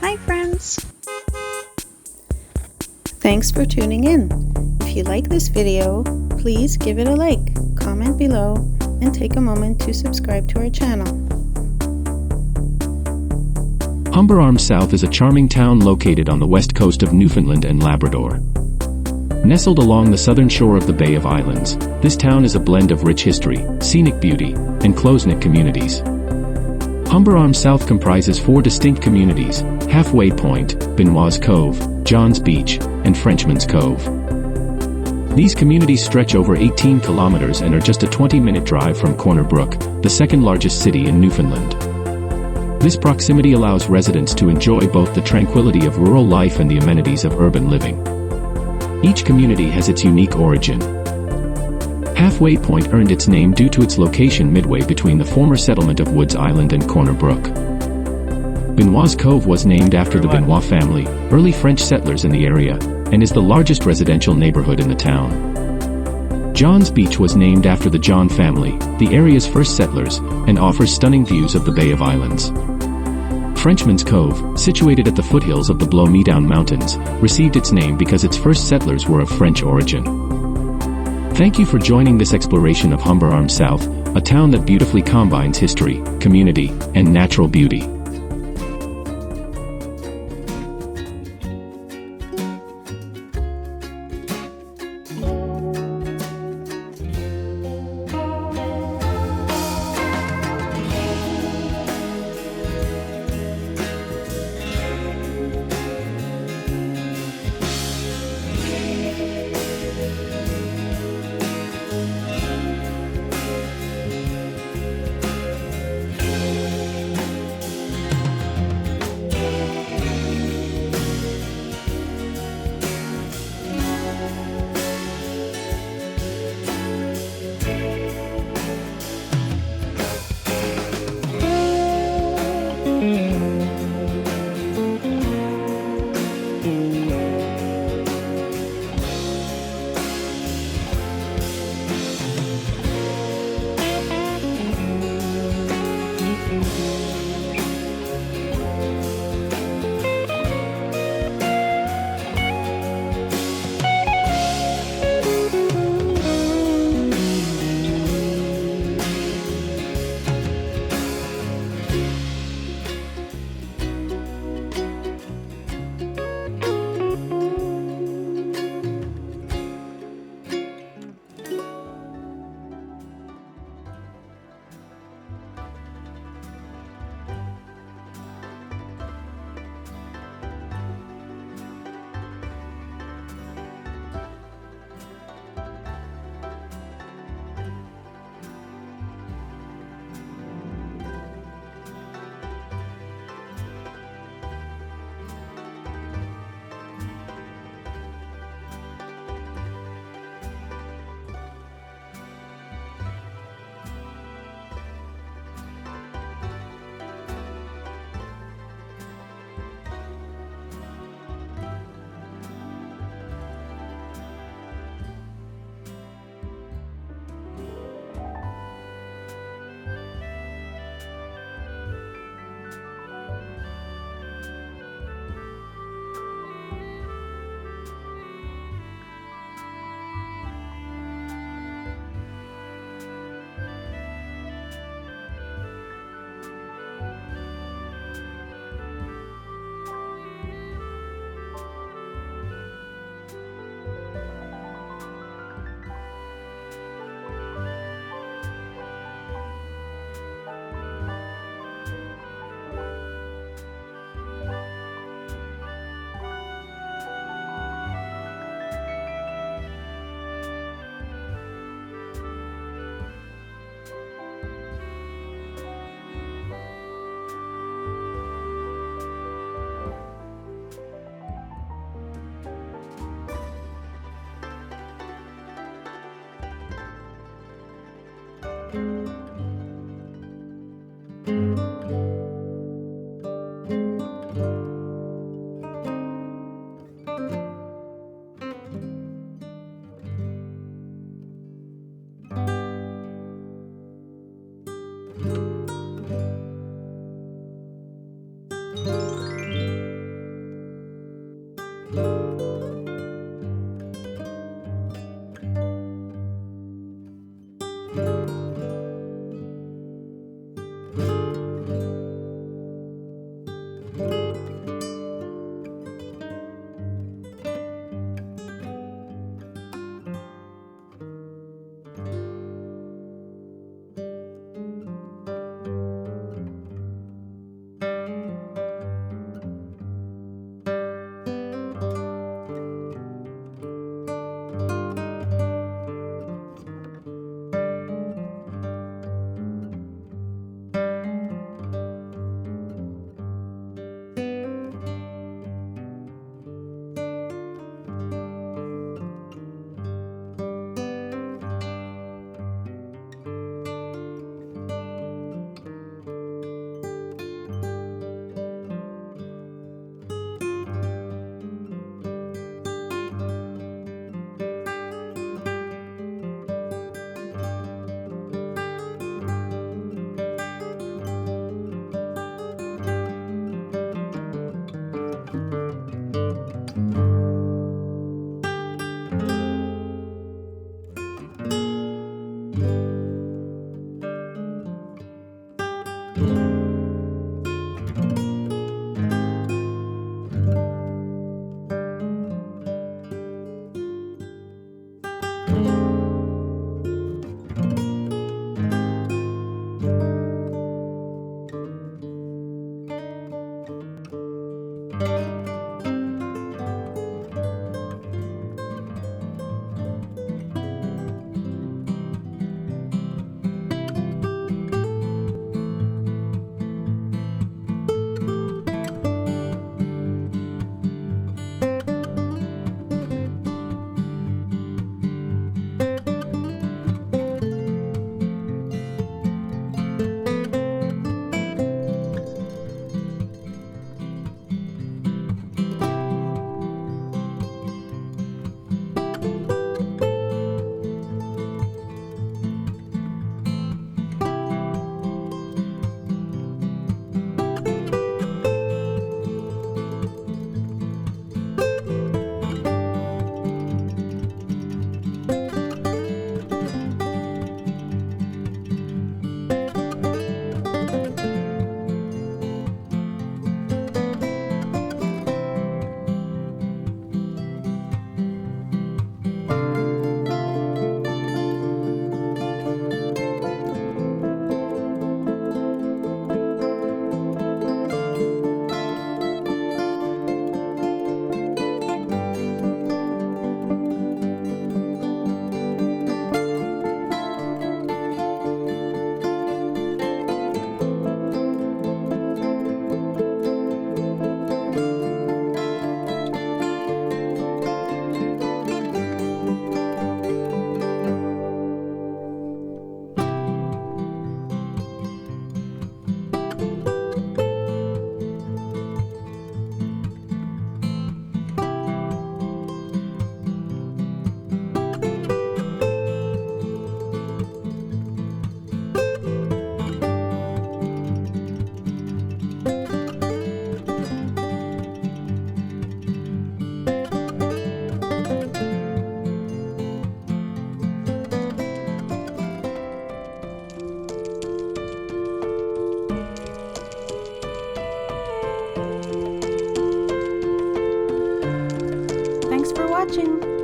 Hi friends! Thanks for tuning in. If you like this video, please give it a like, comment below, and take a moment to subscribe to our channel. Humber Arm South is a charming town located on the west coast of Newfoundland and Labrador. Nestled along the southern shore of the Bay of Islands, this town is a blend of rich history, scenic beauty, and close-knit communities. Humber Arm South comprises 4 distinct communities: Halfway Point, Benoit's Cove, John's Beach, and Frenchman's Cove. These communities stretch over 18 kilometers and are just a 20-minute drive from Corner Brook, the second largest city in Newfoundland. This proximity allows residents to enjoy both the tranquility of rural life and the amenities of urban living. Each community has its unique origin. Halfway Point earned its name due to its location midway between the former settlement of Woods Island and Corner Brook. Benoit's Cove was named after the Benoit family, early French settlers in the area, and is the largest residential neighborhood in the town. John's Beach was named after the John family, the area's first settlers, and offers stunning views of the Bay of Islands. Frenchman's Cove, situated at the foothills of the Blow-Me-Down Mountains, received its name because its first settlers were of French origin. Thank you for joining this exploration of Humber Arm South, a town that beautifully combines history, community, and natural beauty. Thanks for watching!